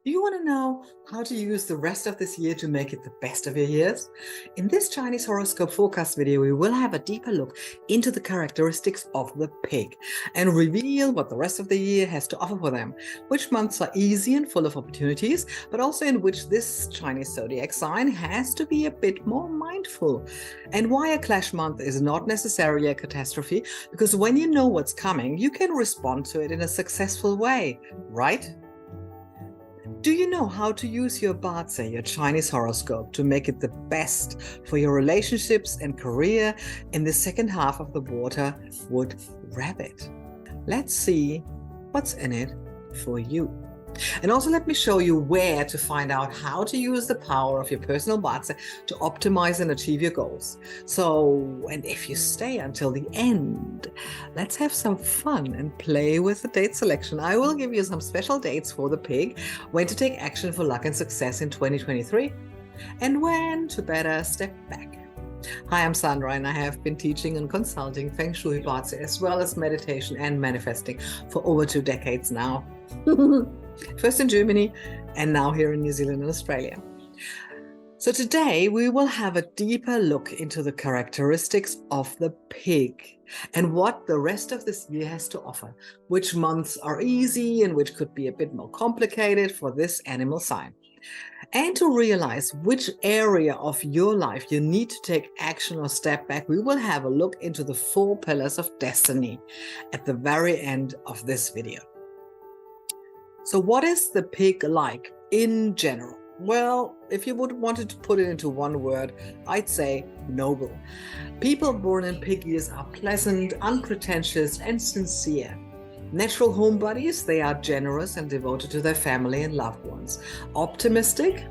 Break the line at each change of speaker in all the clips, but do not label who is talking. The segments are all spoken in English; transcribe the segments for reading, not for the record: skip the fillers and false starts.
Do you want to know how to use the rest of this year to make it the best of your years? In this Chinese horoscope forecast video, we will have a deeper look into the characteristics of the pig and reveal what the rest of the year has to offer for them, which months are easy and full of opportunities, but also in which this Chinese zodiac sign has to be a bit more mindful, and why a clash month is not necessarily a catastrophe, because when you know what's coming, you can respond to it in a successful way, right? Do you know how to use your BaZi, your Chinese horoscope, to make it the best for your relationships and career in the second half of the water wood rabbit? Let's see what's in it for you. And also let me show you where to find out how to use the power of your personal BaZi to optimize and achieve your goals. And if you stay until the end, let's have some fun and play with the date selection. I will give you some special dates for the pig, when to take action for luck and success in 2023, and when to better step back. Hi, I'm Sandra, and I have been teaching and consulting Feng Shui BaZi as well as meditation and manifesting for over 2 decades now. First in Germany and now here in New Zealand and Australia. So today we will have a deeper look into the characteristics of the pig and what the rest of this year has to offer, which months are easy and which could be a bit more complicated for this animal sign. And to realize which area of your life you need to take action or step back, we will have a look into the 4 pillars of destiny at the very end of this video. So what is the pig like in general? Well, if you would wanted to put it into one word, I'd say noble. People born in pig years are pleasant, unpretentious, and sincere. Natural homebodies, they are generous and devoted to their family and loved ones. Optimistic,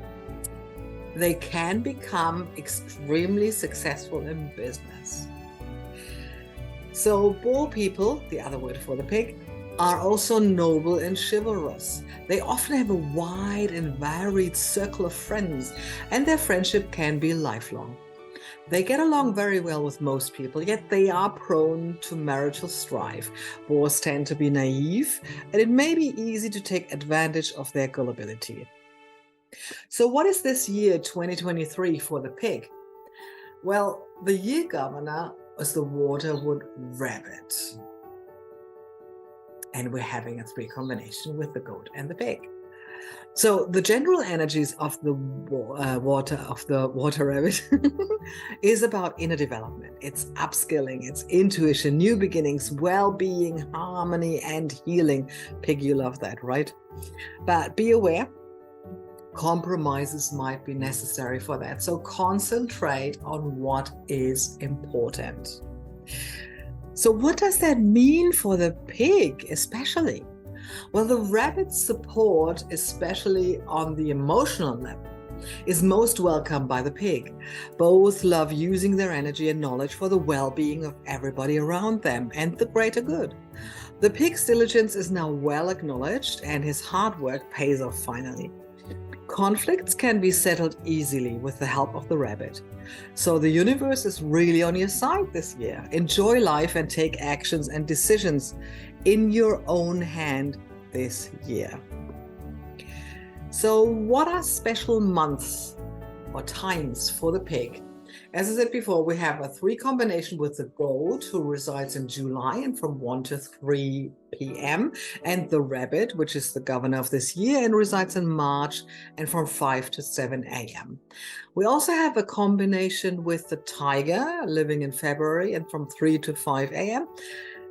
they can become extremely successful in business. So boar people, the other word for the pig, are also noble and chivalrous. They often have a wide and varied circle of friends, and their friendship can be lifelong. They get along very well with most people, yet they are prone to marital strife. Boars tend to be naive, and it may be easy to take advantage of their gullibility. So what is this year 2023 for the pig? Well, the year governor is the waterwood rabbit. And we're having a 3 combination with the goat and the pig. So the general energies of the water rabbit is about inner development. It's upskilling, it's intuition, new beginnings, well-being, harmony, and healing. Pig, you love that, right? But be aware, compromises might be necessary for that. So concentrate on what is important. So what does that mean for the pig especially? Well, the rabbit's support, especially on the emotional level, is most welcomed by the pig. Both love using their energy and knowledge for the well-being of everybody around them and the greater good. The pig's diligence is now well acknowledged, and his hard work pays off finally. Conflicts can be settled easily with the help of the rabbit. So the universe is really on your side this year. Enjoy life and take actions and decisions in your own hand this year. So what are special months or times for the pig? As I said before, we have a 3 combination with the goat, who resides in July and from 1 to 3 p.m. and the rabbit, which is the governor of this year and resides in March and from 5 to 7 a.m. We also have a combination with the tiger living in February and from 3 to 5 a.m.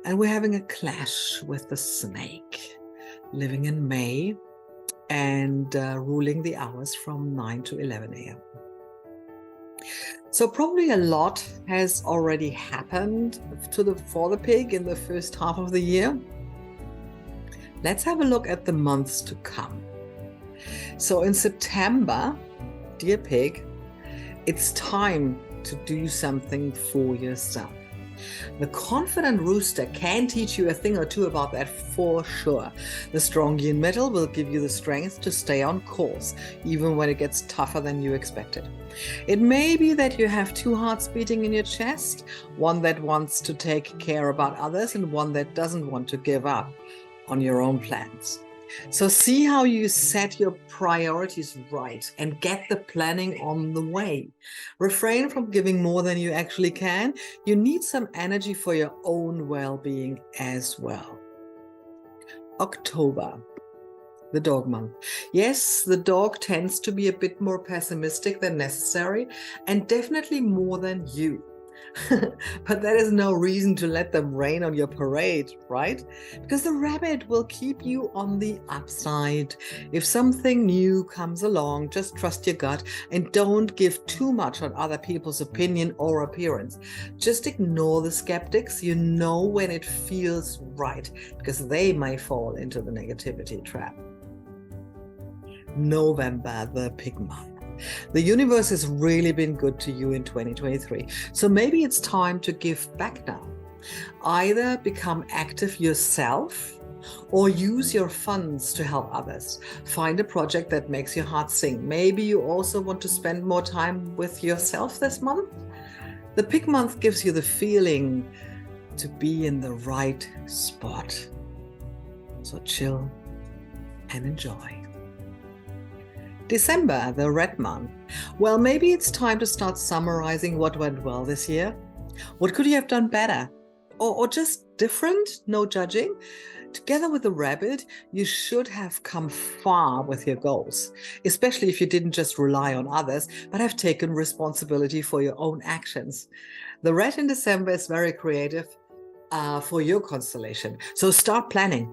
And we're having a clash with the snake living in May and ruling the hours from 9 to 11 a.m. So probably a lot has already happened for the pig in the first half of the year. Let's have a look at the months to come. So in September, dear pig, it's time to do something for yourself. The confident rooster can teach you a thing or two about that for sure. The strong yin metal will give you the strength to stay on course, even when it gets tougher than you expected. It may be that you have 2 hearts beating in your chest, one that wants to take care about others and one that doesn't want to give up on your own plans. So see how you set your priorities right and get the planning on the way. Refrain from giving more than you actually can. You need some energy for your own well-being as well. October, the dog month. Yes, the dog tends to be a bit more pessimistic than necessary, and definitely more than you. But that is no reason to let them rain on your parade, right? Because the rabbit will keep you on the upside. If something new comes along, just trust your gut and don't give too much on other people's opinion or appearance. Just ignore the skeptics. You know when it feels right, because they may fall into the negativity trap. November, the pig month. The universe has really been good to you in 2023, so maybe it's time to give back now. Either become active yourself or use your funds to help others. Find a project that makes your heart sing. Maybe you also want to spend more time with yourself this month. The pig month gives you the feeling to be in the right spot. So chill and enjoy. December, the red month. Well, maybe it's time to start summarizing what went well this year. What could you have done better? Or just different? No judging. Together with the rabbit, you should have come far with your goals, especially if you didn't just rely on others, but have taken responsibility for your own actions. The red in December is very creative for your constellation. So start planning,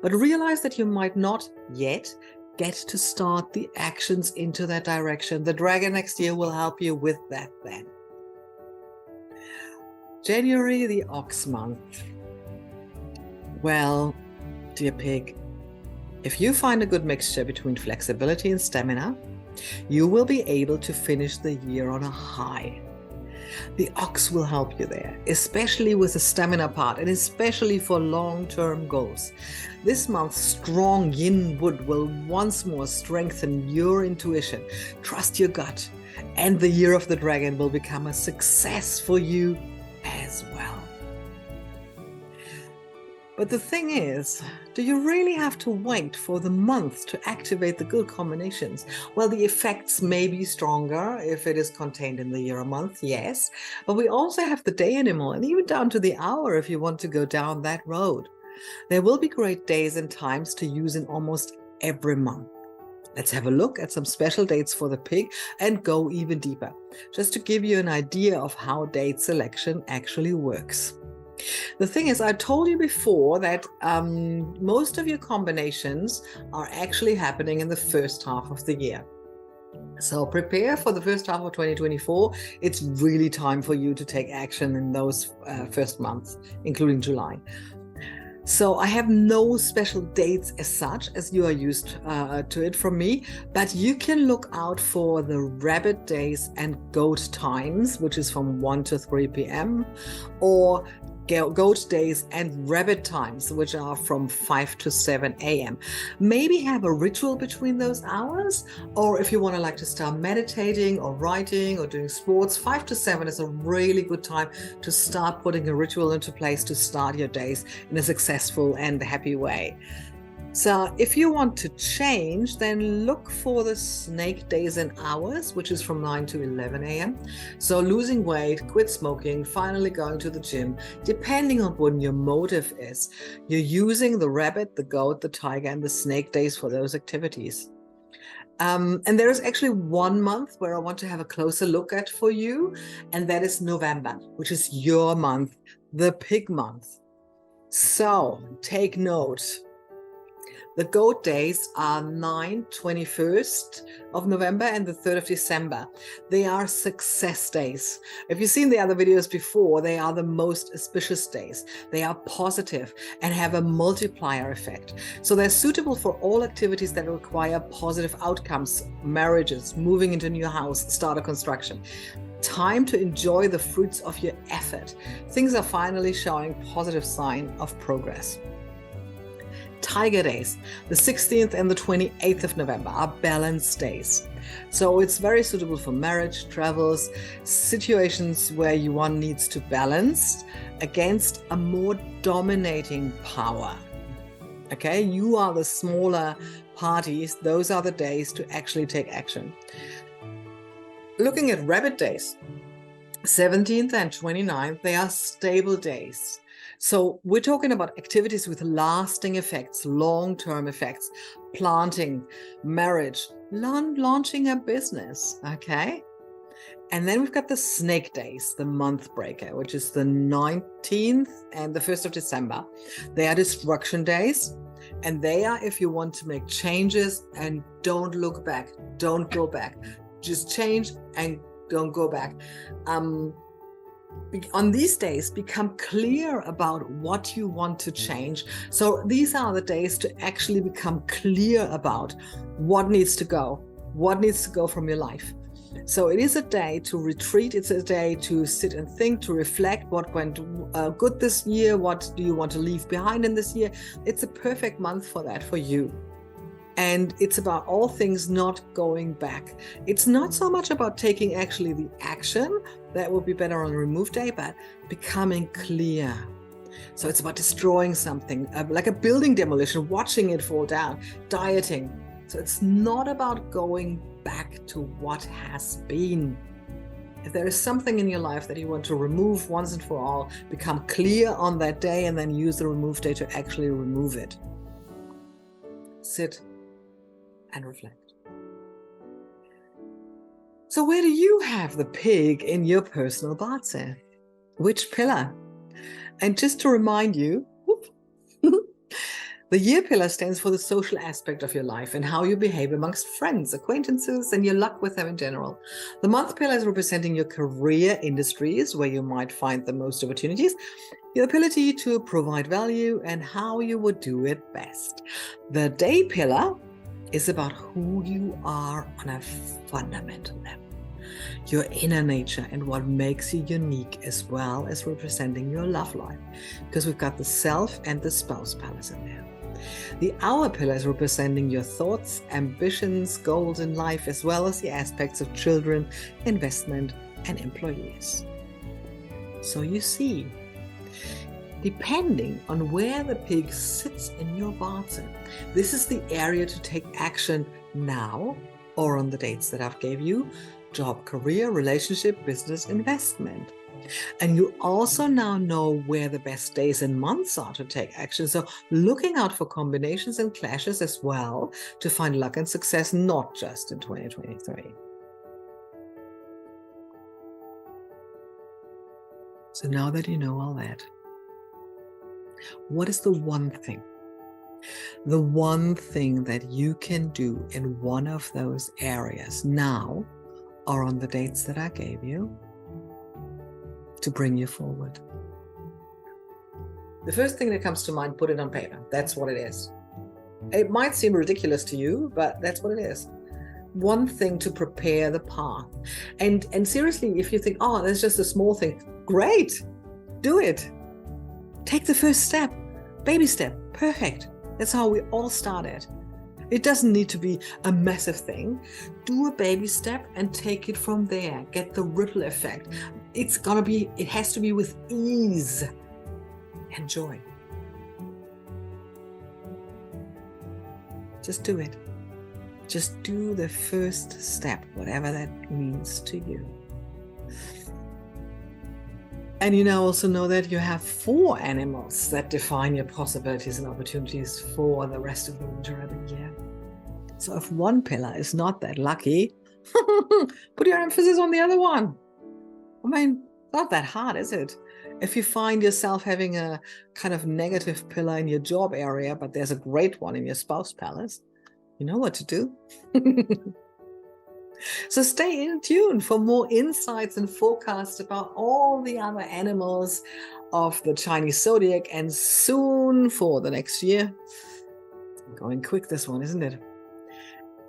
but realize that you might not yet get to start the actions into that direction. The dragon next year will help you with that then. January, the ox month. Well, dear pig, if you find a good mixture between flexibility and stamina, you will be able to finish the year on a high. The ox will help you there, especially with the stamina part and especially for long-term goals. This month, strong yin wood will once more strengthen your intuition. Trust your gut, and the year of the dragon will become a success for you as well. But the thing is, do you really have to wait for the month to activate the good combinations? Well, the effects may be stronger if it is contained in the year or month, yes. But we also have the day animal and even down to the hour if you want to go down that road. There will be great days and times to use in almost every month. Let's have a look at some special dates for the pig and go even deeper, just to give you an idea of how date selection actually works. The thing is, I told you before that most of your combinations are actually happening in the first half of the year. So prepare for the first half of 2024. It's really time for you to take action in those first months, including July. So I have no special dates as such as you are used to it from me, but you can look out for the rabbit days and goat times, which is from 1 to 3 p.m. or goat days and rabbit times, which are from 5 to 7 a.m. Maybe have a ritual between those hours, or if you want to start meditating or writing or doing sports, 5 to 7 is a really good time to start putting a ritual into place to start your days in a successful and happy way. So if you want to change, then look for the snake days and hours, which is from 9 to 11 a.m. So losing weight, quit smoking, finally going to the gym, depending on what your motive is. You're using the rabbit, the goat, the tiger, and the snake days for those activities. And there is actually one month where I want to have a closer look at for you, and that is November, which is your month, the pig month. So take note. The goat days are 21st of November and the 3rd of December. They are success days. If you've seen the other videos before, they are the most auspicious days. They are positive and have a multiplier effect. So they're suitable for all activities that require positive outcomes, marriages, moving into a new house, start a construction. Time to enjoy the fruits of your effort. Things are finally showing positive sign of progress. Tiger days, the 16th and the 28th of November, are balanced days. So it's very suitable for marriage, travels, situations where one needs to balance against a more dominating power. Okay, you are the smaller parties. Those are the days to actually take action. Looking at rabbit days, 17th and 29th, they are stable days. So we're talking about activities with lasting effects, long-term effects, planting, marriage, launching a business, okay? And then we've got the snake days, the month breaker, which is the 19th and the 1st of December. They are destruction days, and they are if you want to make changes and don't look back, don't go back. Just change and don't go back. On these days, become clear about what you want to change. So these are the days to actually become clear about what needs to go from your life. So it is a day to retreat. It's a day to sit and think, to reflect what went good this year. What do you want to leave behind in this year? It's a perfect month for that, for you. And it's about all things not going back. It's not so much about taking actually the action. That would be better on remove day, but becoming clear. So it's about destroying something, like a building demolition, watching it fall down, dieting. So it's not about going back to what has been. If there is something in your life that you want to remove once and for all, become clear on that day and then use the remove day to actually remove it. Sit and reflect. So where do you have the pig in your personal BaZi? Which pillar? And just to remind you, the year pillar stands for the social aspect of your life and how you behave amongst friends, acquaintances, and your luck with them in general. The month pillar is representing your career industries where you might find the most opportunities, your ability to provide value, and how you would do it best. The day pillar is about who you are on a fundamental level, your inner nature and what makes you unique, as well as representing your love life, because we've got the self and the spouse palace in there. The hour pillar is representing your thoughts, ambitions, goals in life, as well as the aspects of children, investment, and employees. So you see, depending on where the pig sits in your BaZi, this is the area to take action now or on the dates that I've gave you: job, career, relationship, business, investment. And you also now know where the best days and months are to take action. So looking out for combinations and clashes as well to find luck and success, not just in 2023. So now that you know all that, what is the one thing? The one thing that you can do in one of those areas now or on the dates that I gave you to bring you forward? The first thing that comes to mind, put it on paper. That's what it is. It might seem ridiculous to you, but that's what it is. One thing to prepare the path. And seriously, if you think, oh, that's just a small thing, great, do it. Take the first step, baby step, perfect. That's how we all started. It doesn't need to be a massive thing. Do a baby step and take it from there. Get the ripple effect. It has to be with ease and joy. Just do it. Just do the first step, whatever that means to you. And you now also know that you have 4 animals that define your possibilities and opportunities for the rest of the winter of the year. So if one pillar is not that lucky, put your emphasis on the other one. I mean, not that hard, is it? If you find yourself having a kind of negative pillar in your job area, but there's a great one in your spouse palace, you know what to do. So stay in tune for more insights and forecasts about all the other animals of the Chinese zodiac, and soon for the next year. Going quick, this one, isn't it?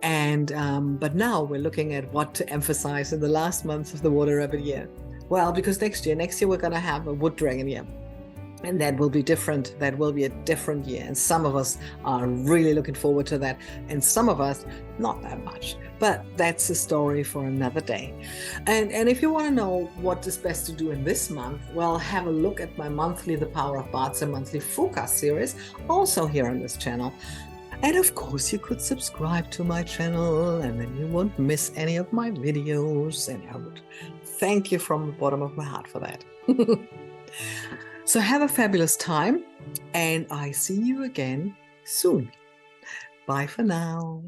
And but now we're looking at what to emphasize in the last months of the water rabbit year. Well, because next year we're going to have a wood dragon year. And that will be different. That will be a different year. And some of us are really looking forward to that. And some of us, not that much. But that's a story for another day. And if you want to know what is best to do in this month, well, have a look at my monthly The Power of BaZi monthly forecast series, also here on this channel. And of course, you could subscribe to my channel, and then you won't miss any of my videos. And I would thank you from the bottom of my heart for that. So have a fabulous time, and I see you again soon. Bye for now.